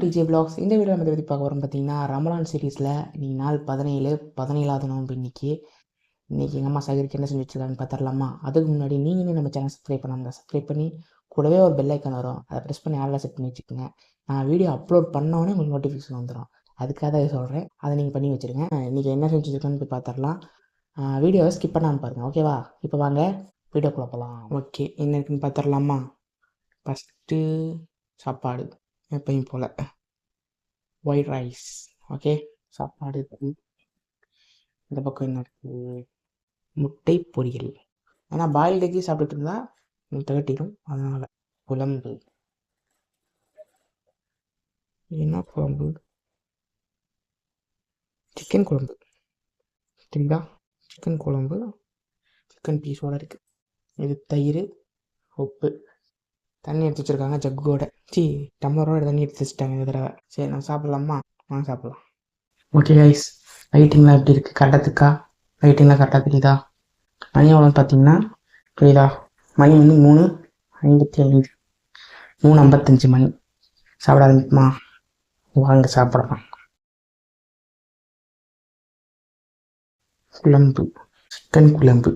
DJ vlogs. இந்த video நம்ம பற்றி பார்க்க வரோம் பார்த்தீங்கன்னா, ரமலான் சீரீஸில் இன்னைக்கு நாள் 17 17வது நோன்பு இன்னைக்கு எங்கள் அம்மா சகருக்கு என்ன செஞ்சு வச்சுருக்காங்கன்னு பார்த்துடலாமா? அதுக்கு முன்னாடி நீங்களும் நம்ம சேனல் சப்ஸ்கிரைப் பண்ணாங்க, சப்ஸ்கிரைப் பண்ணி கூடவே ஒரு பெல் ஐக்கான் வரும், அதை ப்ரெஸ் பண்ணி ஆளில் செட் பண்ணி வச்சுக்கோங்க. நான் வீடியோ அப்லோட் பண்ணோடனே உங்களுக்கு நோட்டிஃபிகேஷன் வந்துடும். அதுக்காக தான் சொல்கிறேன், அதை நீங்கள் பண்ணி வச்சுருங்க. இன்றைக்கி என்ன செஞ்சு வச்சுருக்கோன்னு போய் பார்த்துடலாம். வீடியோவை ஸ்கிப் பண்ணாமல் பாருங்கள், ஓகேவா? இப்போ வாங்க வீடியோக்குள்ளே போகலாம். ஓகே, என்ன இருக்குன்னு பார்த்துடலாமா? ஃபஸ்ட்டு சாப்பாடு எப்பயும் போல் ஒயிட் ரைஸ். ஓகே, சாப்பாடு. இந்த பக்கம் என்ன இருக்குது? முட்டை பொரியல். ஏன்னா பாயில் எக்கி சாப்பிட்டுட்டு இருந்தால் திகட்டிடும், அதனால். குழம்பு. என்ன குழம்பு? சிக்கன் குழம்பு. சரிங்களா? சிக்கன் குழம்பு, சிக்கன் பீஸோடு இருக்குது. இது தயிர், உப்பு, தண்ணி எடுத்து வச்சுருக்காங்க ஜக்கோட. டம்ளரோட தண்ணி எடுத்து வச்சுட்டாங்க இந்த தடவை. சரி, நம்ம சாப்பிட்லாமா? வாங்க சாப்பிட்லாம். ஓகே கைஸ், லைட்டிங்லாம் எப்படி இருக்குது? கரெக்டாக லைட்டிங்லாம் கரெக்டாக தெரியுதா? மணி எவ்வளோன்னு பார்த்தீங்கன்னா புரியுதா? மணி வந்து 3:55, 3:55 மணி. சாப்பிட ஆரம்பிக்குமா? வாங்க சாப்பிடலாம். குழம்பு, சிக்கன் குழம்பு,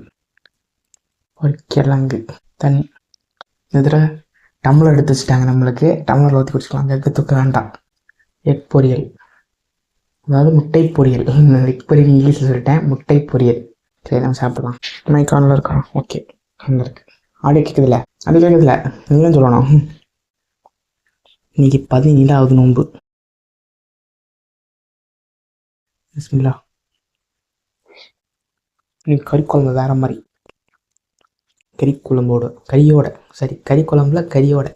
ஒரு கிழங்கு, தண்ணி. இதில் டம்ளர் எடுத்து வச்சுட்டாங்க நம்மளுக்கு. டம்ளரில் ஊற்றி குடிச்சிக்கலாம், எக்கு தூக்க வேண்டாம். எக் பொரியல், அதாவது முட்டை பொரியல். எக் பொரியல் இங்கிலீஷில் சொல்லிட்டேன், முட்டை பொரியல். சரி, நம்ம சாப்பிடலாம். மைக் ஆனில் இருக்கா? ஓகே, ஆனில் இருக்கு. ஆடியோ கேட்குதுல்ல? அது கேட்குதுல்ல, நீங்களும் சொல்லணும். இன்னைக்கு 17வது நோன்பு. பிஸ்மில்லா. இன்னைக்கு கறிக்குழம்பு வேற மாதிரி. கறிக்குழம்போட கறியோட, சரி, கறிக்குழம்புல கறியோட.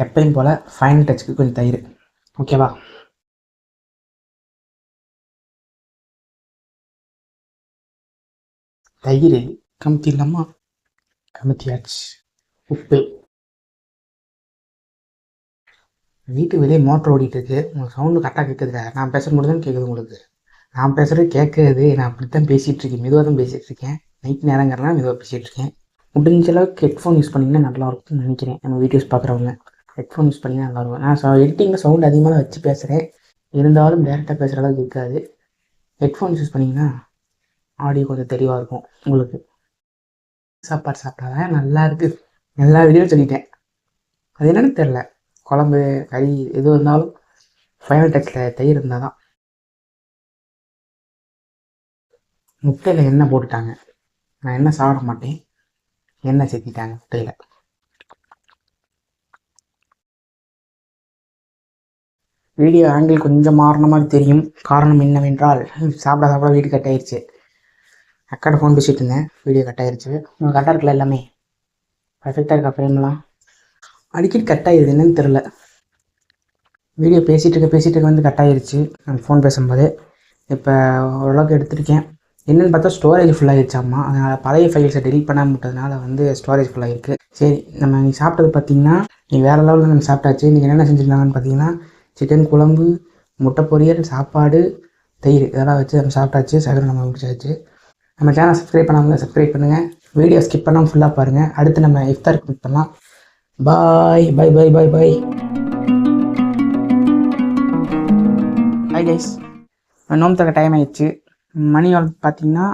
எப்பயும் போல் ஃபைனல் டச்சுக்கு கொஞ்சம் தயிர், ஓகேவா? தயிர் கமுத்தி இல்லாமா? கமுத்தியாச்சு. உப்பு. வீட்டு வெளியே மோட்டர் ஓடிட்டு இருக்கு. உங்களுக்கு சவுண்டு கரெக்டாக கேட்குதுல? நான் பேசுகிற மட்டும் தான் கேட்குது உங்களுக்கு. நான் பேசுகிறது கேட்குறது. நான் அப்படி தான் பேசிகிட்டு இருக்கேன், மெதுவாக தான் பேசிகிட்டு இருக்கேன். நைட் நேரங்கிறனால மெதுவாக பேசிகிட்டு இருக்கேன். முடிஞ்ச அளவுக்கு ஹெட்ஃபோன் யூஸ் பண்ணிங்கன்னா நல்லாயிருக்கும்னு நினைக்கிறேன். நம்ம வீடியோஸ் பார்க்குறவங்க ஹெட்ஃபோன் யூஸ் பண்ணிங்கன்னா நல்லாயிருக்கும். நான் எடிட்டிங்கில் சவுண்ட் அதிகமாக வச்சு பேசுகிறேன், இருந்தாலும் டேரெக்டாக பேசுகிற அளவுக்கு இருக்காது. ஹெட்ஃபோன்ஸ் யூஸ் பண்ணிங்கன்னா ஆடியோ கொஞ்சம் தெளிவாக இருக்கும் உங்களுக்கு. சாப்பாடு சாப்பிட்டாதான் நல்லா இருக்குது. எல்லா வீடியோவும் சொல்லிட்டேன், அது என்னன்னு தெரில. குழம்பு, கறி எது இருந்தாலும் ஃபைனல் டச்சில் தயிர் இருந்தால் தான். முட்டையில் எண்ணெய் போட்டுட்டாங்க. நான் எண்ணெய் சாப்பிட மாட்டேன், எண்ணெய் சேர்த்திட்டாங்க முட்டையில். வீடியோ ஆங்கிள் கொஞ்சம் மாறின மாதிரி தெரியும். காரணம் என்னவென்றால், சாப்பிட சாப்பிட வீடு கட் ஆயிடுச்சு. அக்காட்ட ஃபோன் பேசிகிட்டு இருந்தேன், வீடியோ கட் ஆயிடுச்சு. உங்களுக்கு கரெக்டாக இருக்குல்ல? எல்லாமே பர்ஃபெக்டாக இருக்கா? ஃப்ரேம்லாம் அடிக்கடி கட் ஆகிடுது, என்னன்னு தெரில. வீடியோ பேசிகிட்டு இருக்க வந்து கட் ஆகிடுச்சு நான் ஃபோன் பேசும்போது. இப்போ ஓரளவுக்கு எடுத்துருக்கேன். என்னென்னு பார்த்தா ஸ்டோரேஜ் ஃபுல்லாகிடுச்சாம்மா. அதனால் பழைய ஃபைல்ஸை டெலிட் பண்ணாமல் விட்டதுனால வந்து ஸ்டோரேஜ் ஃபுல்லாகிருக்கு. சரி, நம்ம நீ சாப்பிட்டது பார்த்தீங்கன்னா நீ வேறு லெவலில் நம்ம சாப்பிட்டாச்சு. நீங்கள் என்னென்ன செஞ்சுருந்தாங்கன்னு பார்த்தீங்கன்னா, சிக்கன் குழம்பு, முட்டை பொரியல், சாப்பாடு, தயிர், இதெல்லாம் வச்சு நம்ம சாப்பிட்டாச்சு. சகரம் நம்ம முடிச்சாச்சு. நம்ம சேனல் சப்ஸ்கிரைப் பண்ணாமல் சப்ஸ்கிரைப் பண்ணுங்கள். வீடியோ ஸ்கிப் பண்ணாமல் ஃபுல்லாக பாருங்கள். அடுத்து நம்ம இஃப்தாருக்கு மீட் பண்ணலாம். பாய் பாய் பாய் பாய் பாய். ஹாய் கைஸ், நோம்பு தக்க டைம் ஆயிடுச்சு. மணி பார்த்தீங்கன்னா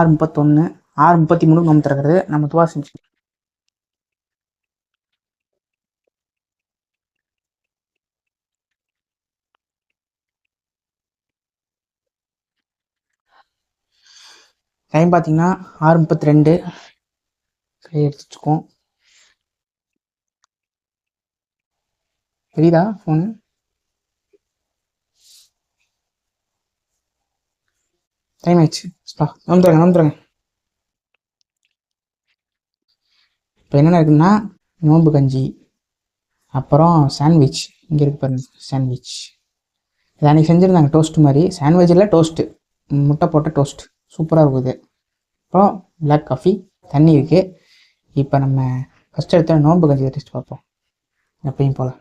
6:31, 6:33 நோம்பு திறக்கிறது. நம்ம துவா செஞ்சு டைம் பார்த்தீங்கன்னா 6:32. கையை எடுத்துச்சுக்கோம். தெரியுதா ஃபோனு? டைம் ஆயிடுச்சு. நோம்புறேங்க. இப்போ என்னென்ன இருக்குன்னா, நோம்பு கஞ்சி, அப்புறம் சாண்ட்விச். இங்கே இருக்கு பாருங்க, சாண்ட்விச். இது அன்றைக்கி செஞ்சுருந்தாங்க, டோஸ்ட் மாதிரி. சாண்ட்விச் இல்லை, டோஸ்ட்டு, முட்டை போட்ட டோஸ்ட், சூப்பராக இருக்குது. அப்புறம் பிளாக் காஃபி, தண்ணி இருக்குது. இப்போ நம்ம ஃபஸ்ட்டு எடுத்த நோம்பு கஞ்சி டெஸ்ட் பார்ப்போம், எப்பயும் போல்.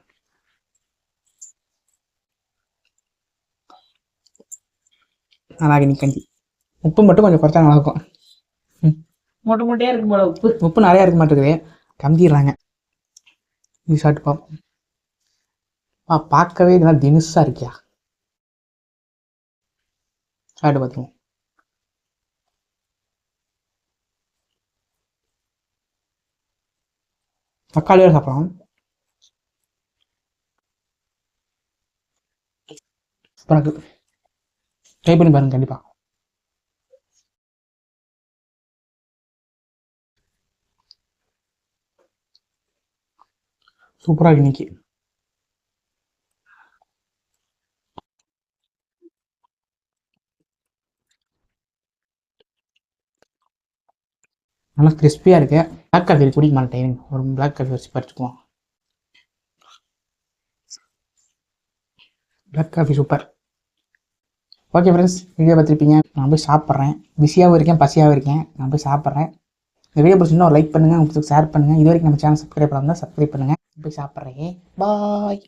நாளாகி கஞ்சி. உப்பு மட்டும் கொஞ்சம் குறைச்சா நல்லாயிருக்கும். மொட்டை மொட்டையாக இருக்கும் போல உப்பு. உப்பு நிறையா இருக்க மாட்டேங்குது, கம்மிடுறாங்க. இது சாப்பிட்டு பார்ப்போம். பார்க்கவே இதெல்லாம் தினுசாக இருக்கியா. சாப்பிட்டு பார்த்துருவோம். தக்காளியோட சாப்பிடலாம். சூப்பராக ட்ரை பண்ணி பாருங்க கண்டிப்பாக. சூப்பராக இன்னைக்கு. நல்லா கிறிஸ்பியாக இருக்கு. பிளாக் காஃபி குடிக்க மாட்டேன், ஒரு பிளாக் காஃபி வச்சு பறிச்சுக்குவோம். Black coffee super. Okay friends, video பார்த்துருப்பீங்க. நான் போய் சாப்பிட்றேன். பிஸியாகவும் இருக்கேன், பசியாகவும் இருக்கேன். நான் போய் சாப்பிட்றேன். இந்த வீடியோ பிடிச்சிருந்தா ஒரு லைக் பண்ணுங்கள், உங்களுக்கு ஷேர் பண்ணுங்கள். இது வரைக்கும் நம்ம சேனல் சப்ஸ்கிரைப் பண்ணால் சப்ஸ்கிரைப் பண்ணுங்கள். போய் சாப்பிட்றேன். பாய்.